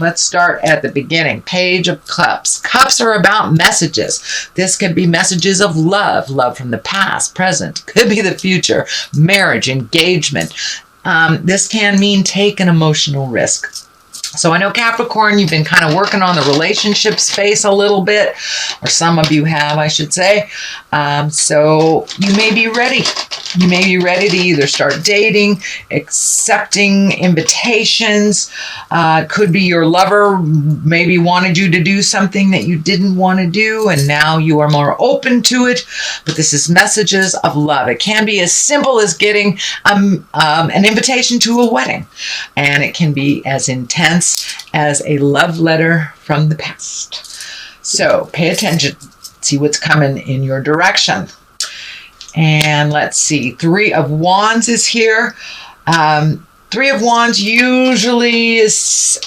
Let's start at the beginning. Page of Cups. Cups are about messages. This could be messages of love, love from the past, present, could be the future, marriage, engagement. This can mean take an emotional risk. So I know Capricorn, you've been kind of working on the relationship space a little bit, or some of you have, I should say. So you may be ready. You may be ready to either start dating, accepting invitations. Could be your lover maybe wanted you to do something that you didn't want to do, and now you are more open to it. But this is messages of love. It can be as simple as getting an invitation to a wedding, and it can be as intense as a love letter from the past. So pay attention, see what's coming in your direction. And let's see, 3 of Wands is here. 3 of Wands usually is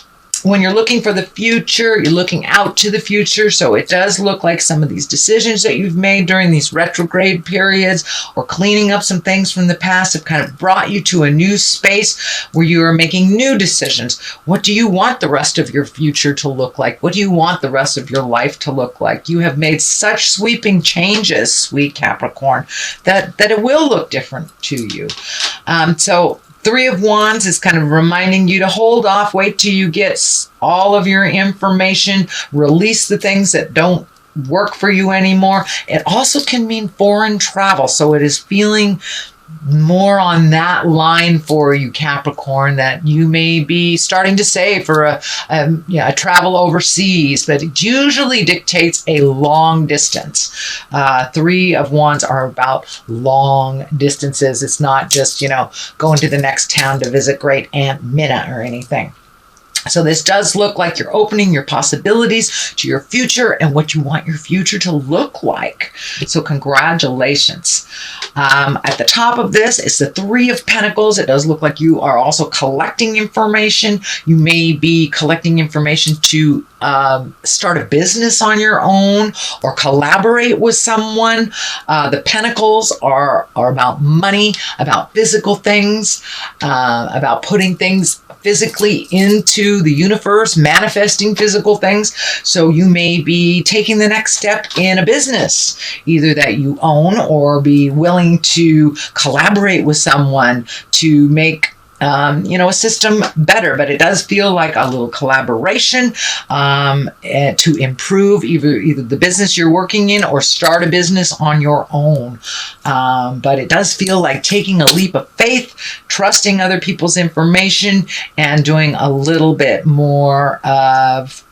when you're looking for the future, you're looking out to the future. So it does look like some of these decisions that you've made during these retrograde periods or cleaning up some things from the past have kind of brought you to a new space where you are making new decisions. What do you want the rest of your future to look like? What do you want the rest of your life to look like? You have made such sweeping changes, sweet Capricorn, that it will look different to you. So 3 of Wands is kind of reminding you to hold off, wait till you get all of your information, release the things that don't work for you anymore. It also can mean foreign travel. So it is feeling more on that line for you, Capricorn, that you may be starting to save for a travel overseas, but it usually dictates a long distance. 3 of Wands are about long distances. It's not just, going to the next town to visit Great Aunt Minna or anything. So this does look like you're opening your possibilities to your future and what you want your future to look like. So congratulations. At the top of this is the 3 of Pentacles. It does look like you are also collecting information. You may be collecting information to start a business on your own or collaborate with someone. The Pentacles are about money, about physical things, about putting things physically into the universe, manifesting physical things. So you may be taking the next step in a business, either that you own or be willing to collaborate with someone to make a system better. But it does feel like a little collaboration to improve either the business you're working in or start a business on your own. But it does feel like taking a leap of faith, trusting other people's information, and doing a little bit more of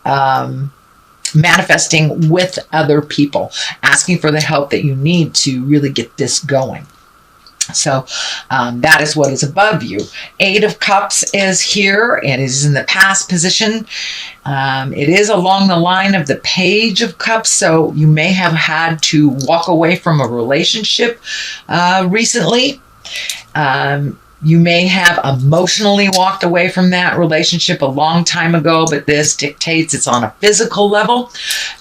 manifesting with other people, asking for the help that you need to really get this going. So that is what is above you. 8 of Cups is here. It is in the past position. It is along the line of the Page of Cups. So you may have had to walk away from a relationship recently. You may have emotionally walked away from that relationship a long time ago, but this dictates it's on a physical level.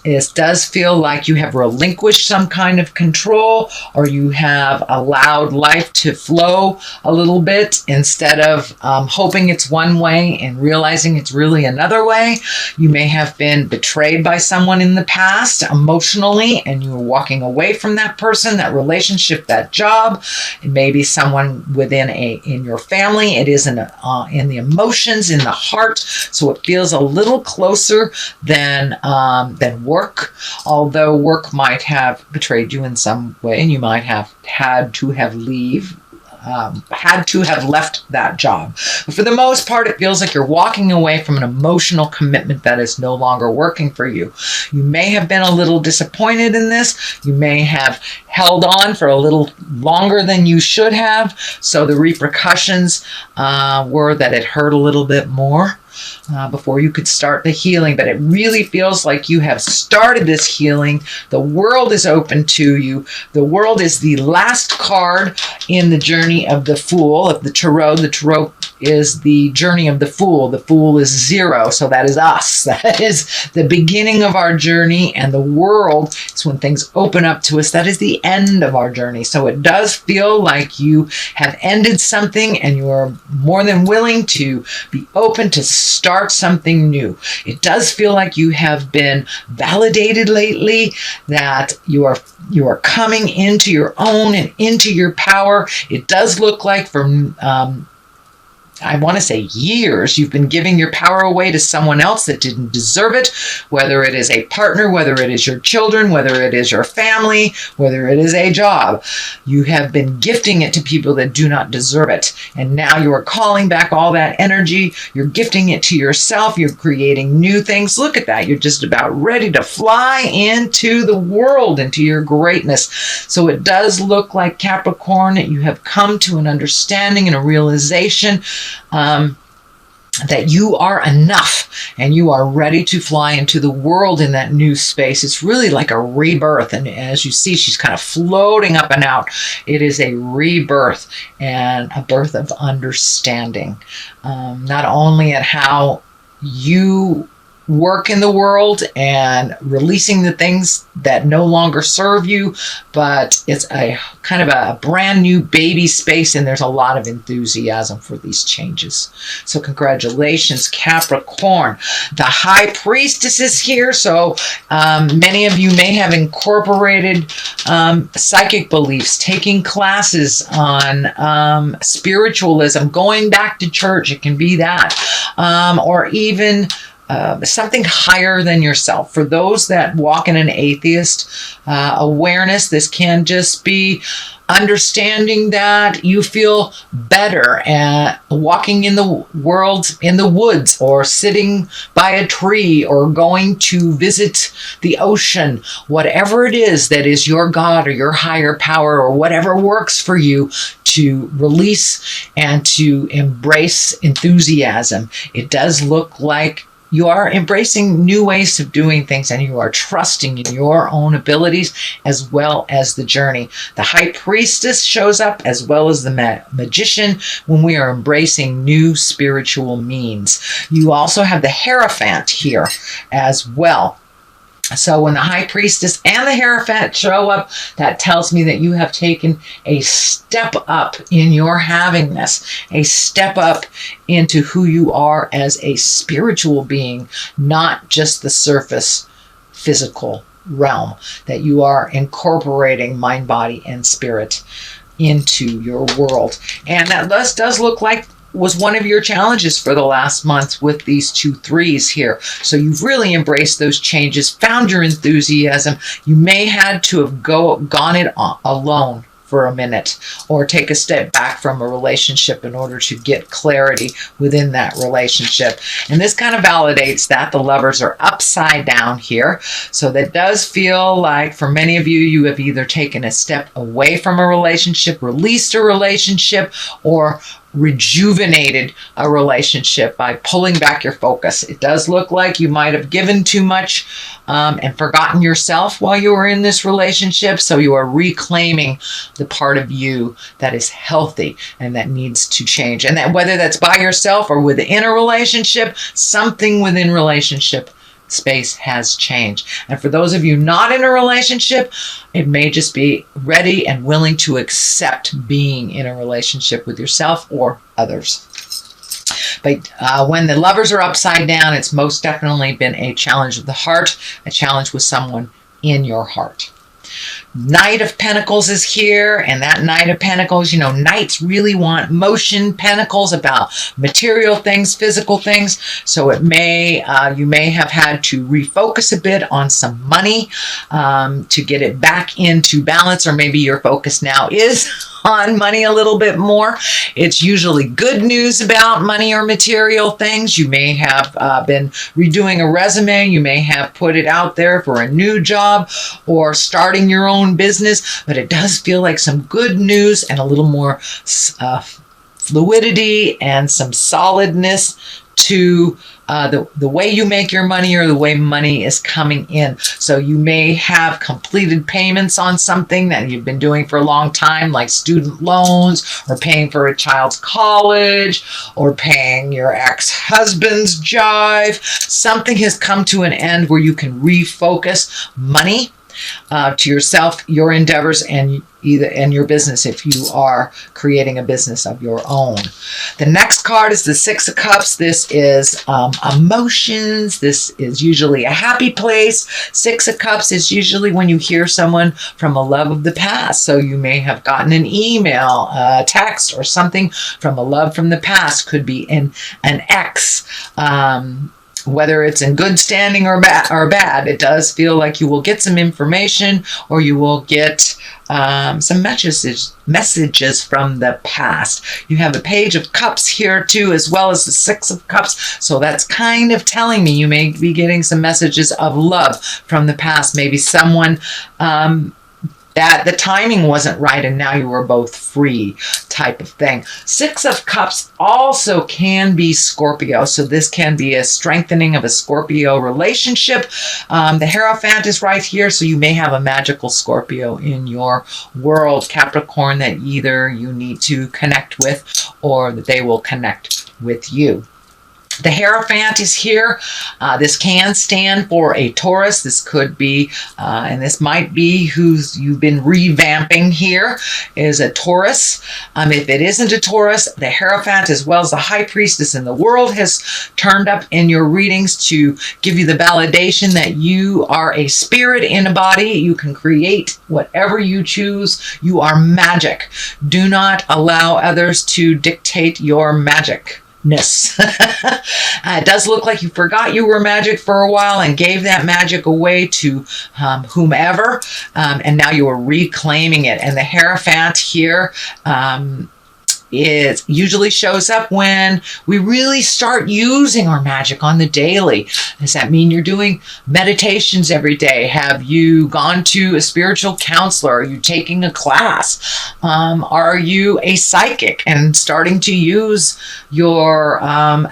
It does feel like you have relinquished some kind of control, or you have allowed life to flow a little bit instead of hoping it's one way and realizing it's really another way. You may have been betrayed by someone in the past emotionally, and you were walking away from that person, that relationship, that job. It may be someone within in your family. It is in the emotions, in the heart. So it feels a little closer than work, although work might have betrayed you in some way, and you might have had to have left that job. But for the most part, it feels like you're walking away from an emotional commitment that is no longer working for you. You may have been a little disappointed in this. You may have held on for a little longer than you should have. So the repercussions were that it hurt a little bit more before you could start the healing. But it really feels like you have started this healing. The world is open to you. The world is the last card in the journey of the Fool, of the Tarot. The Tarot is the journey of the Fool. The Fool is 0, so that is us. That is the beginning of our journey, and the world is when things open up to us. That is the end of our journey. So it does feel like you have ended something, and you are more than willing to be open to start something new. It does feel like you have been validated lately, that you are coming into your own and into your power. It does look like from I want to say years, you've been giving your power away to someone else that didn't deserve it, whether it is a partner, whether it is your children, whether it is your family, whether it is a job. You have been gifting it to people that do not deserve it. And now you are calling back all that energy. You're gifting it to yourself. You're creating new things. Look at that. You're just about ready to fly into the world, into your greatness. So it does look like, Capricorn, that you have come to an understanding and a realization that you are enough and you are ready to fly into the world in that new space. It's really like a rebirth. And as you see, she's kind of floating up and out. It is a rebirth and a birth of understanding, not only at how you work in the world and releasing the things that no longer serve you, but it's a kind of a brand new baby space, and there's a lot of enthusiasm for these changes. So congratulations, Capricorn. The High Priestess is here, so many of you may have incorporated psychic beliefs, taking classes on spiritualism, going back to church. It can be that, or even something higher than yourself. For those that walk in an atheist awareness, this can just be understanding that you feel better at walking in the world, in the woods, or sitting by a tree, or going to visit the ocean. Whatever it is that is your God or your higher power, or whatever works for you, to release and to embrace enthusiasm. It does look like you are embracing new ways of doing things, and you are trusting in your own abilities as well as the journey. The High Priestess shows up, as well as the Magician, when we are embracing new spiritual means. You also have the Hierophant here as well. So when the High Priestess and the Hierophant show up, that tells me that you have taken a step up in your havingness, a step up into who you are as a spiritual being, not just the surface physical realm, that you are incorporating mind, body, and spirit into your world. And that does look like was one of your challenges for the last month with these 2 3s here. So you've really embraced those changes, found your enthusiasm. You may had to have gone it alone for a minute, or take a step back from a relationship in order to get clarity within that relationship. And this kind of validates that. The Lovers are upside down here. So that does feel like, for many of you, you have either taken a step away from a relationship, released a relationship, or rejuvenated a relationship by pulling back your focus. It does look like you might have given too much and forgotten yourself while you were in this relationship. So you are reclaiming the part of you that is healthy and that needs to change. And that, whether that's by yourself or within a relationship, something within relationship space has changed. And for those of you not in a relationship, it may just be ready and willing to accept being in a relationship with yourself or others. But when the Lovers are upside down, it's most definitely been a challenge of the heart, a challenge with someone in your heart. Knight of Pentacles is here, and that Knight of Pentacles, you know, Knights really want motion. Pentacles about material things, physical things. So it may, you may have had to refocus a bit on some money to get it back into balance, or maybe your focus now is on money a little bit more. It's usually good news about money or material things. You may have been redoing a resume. You may have put it out there for a new job or starting your own business, but it does feel like some good news and a little more fluidity and some solidness to the way you make your money or the way money is coming in. So you may have completed payments on something that you've been doing for a long time, like student loans, or paying for a child's college, or paying your ex-husband's jive. Something has come to an end where you can refocus money to yourself, your endeavors, and your business if you are creating a business of your own. The next card is the Six of Cups. This is emotions. This is usually a happy place. Six of Cups is usually when you hear someone from a love of the past. So you may have gotten an email, a text, or something from a love from the past. Could be an ex. Whether it's in good standing or bad, it does feel like you will get some information, or you will get some messages from the past. You have a Page of Cups here too, as well as the Six of Cups. So that's kind of telling me you may be getting some messages of love from the past. Maybe someone that the timing wasn't right and now you were both free, type of thing. Six of Cups also can be Scorpio. So this can be a strengthening of a Scorpio relationship. The Hierophant is right here. So you may have a magical Scorpio in your world, Capricorn, that either you need to connect with or that they will connect with you. The Hierophant is here. This can stand for a Taurus. This could be, and this might be who's you've been revamping here, is a Taurus. If it isn't a Taurus, the Hierophant, as well as the High Priestess in the world, has turned up in your readings to give you the validation that you are a spirit in a body. You can create whatever you choose. You are magic. Do not allow others to dictate your magic. It does look like you forgot you were magic for a while and gave that magic away to whomever, and now you are reclaiming it. And the Hierophant here it usually shows up when we really start using our magic on the daily. Does that mean you're doing meditations every day? Have you gone to a spiritual counselor? Are you taking a class? Are you a psychic and starting to use your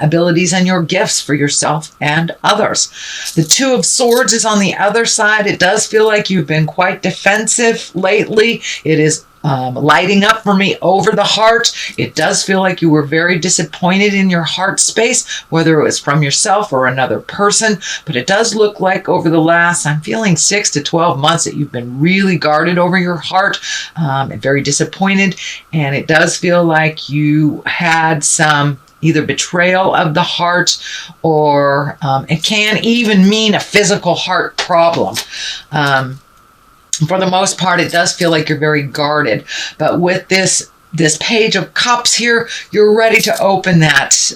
abilities and your gifts for yourself and others? The Two of Swords is on the other side. It does feel like you've been quite defensive lately. It is lighting up for me over the heart. It does feel like you were very disappointed in your heart space, whether it was from yourself or another person. But it does look like over the last, I'm feeling 6 to 12 months, that you've been really guarded over your heart and very disappointed. And it does feel like you had some either betrayal of the heart, or it can even mean a physical heart problem. For the most part, it does feel like you're very guarded. But with this Page of Cups here, you're ready to open that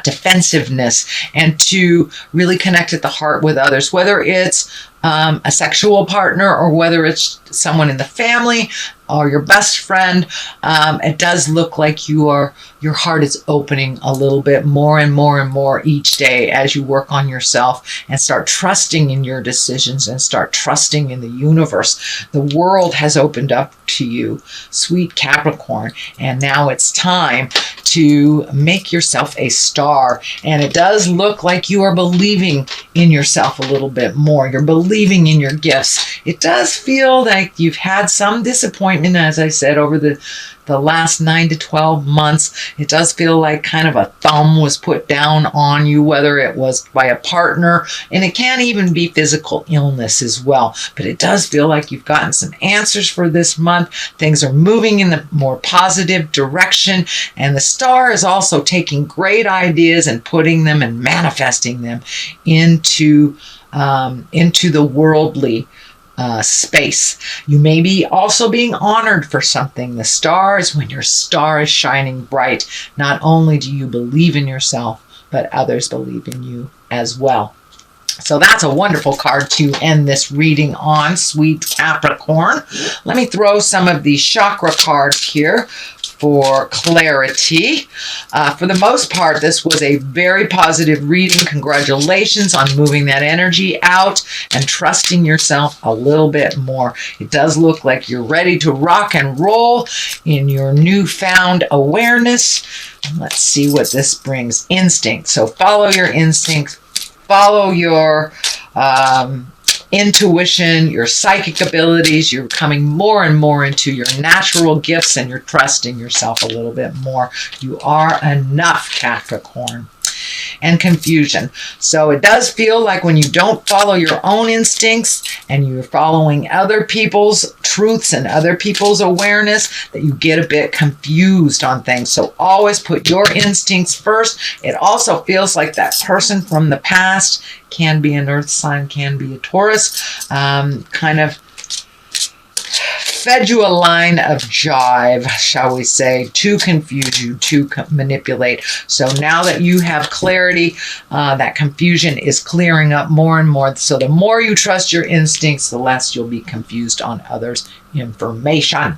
defensiveness and to really connect at the heart with others, whether it's a sexual partner or whether it's someone in the family or your best friend. It does look like your heart is opening a little bit more and more and more each day as you work on yourself and start trusting in your decisions and start trusting in the universe. The world has opened up to you, sweet Capricorn, and now it's time to make yourself a star. And it does look like you are believing in yourself a little bit more. You're believing in your gifts. It does feel like you've had some disappointment, as I said, over the last 9 to 12 months. It does feel like kind of a thumb was put down on you, whether it was by a partner, and it can even be physical illness as well. But it does feel like you've gotten some answers for this month. Things are moving in the more positive direction, and the star is also taking great ideas and putting them and manifesting them into the worldly space. You may be also being honored for something. The star is when your star is shining bright. Not only do you believe in yourself, but others believe in you as well. So that's a wonderful card to end this reading on, sweet Capricorn. Let me throw some of the chakra cards here for clarity. For the most part, this was a very positive reading. Congratulations on moving that energy out and trusting yourself a little bit more. It does look like you're ready to rock and roll in your newfound awareness. Let's see what this brings. Instinct. So follow your instincts. Follow your intuition, your psychic abilities. You're coming more and more into your natural gifts, and you're trusting yourself a little bit more. You are enough, Capricorn. And confusion. So it does feel like when you don't follow your own instincts and you're following other people's truths and other people's awareness, that you get a bit confused on things. So always put your instincts first. It also feels like that person from the past, can be an earth sign, can be a Taurus, kind of fed you a line of jive, shall we say, to confuse you, to manipulate. So now that you have clarity, that confusion is clearing up more and more. So the more you trust your instincts, the less you'll be confused on others' information.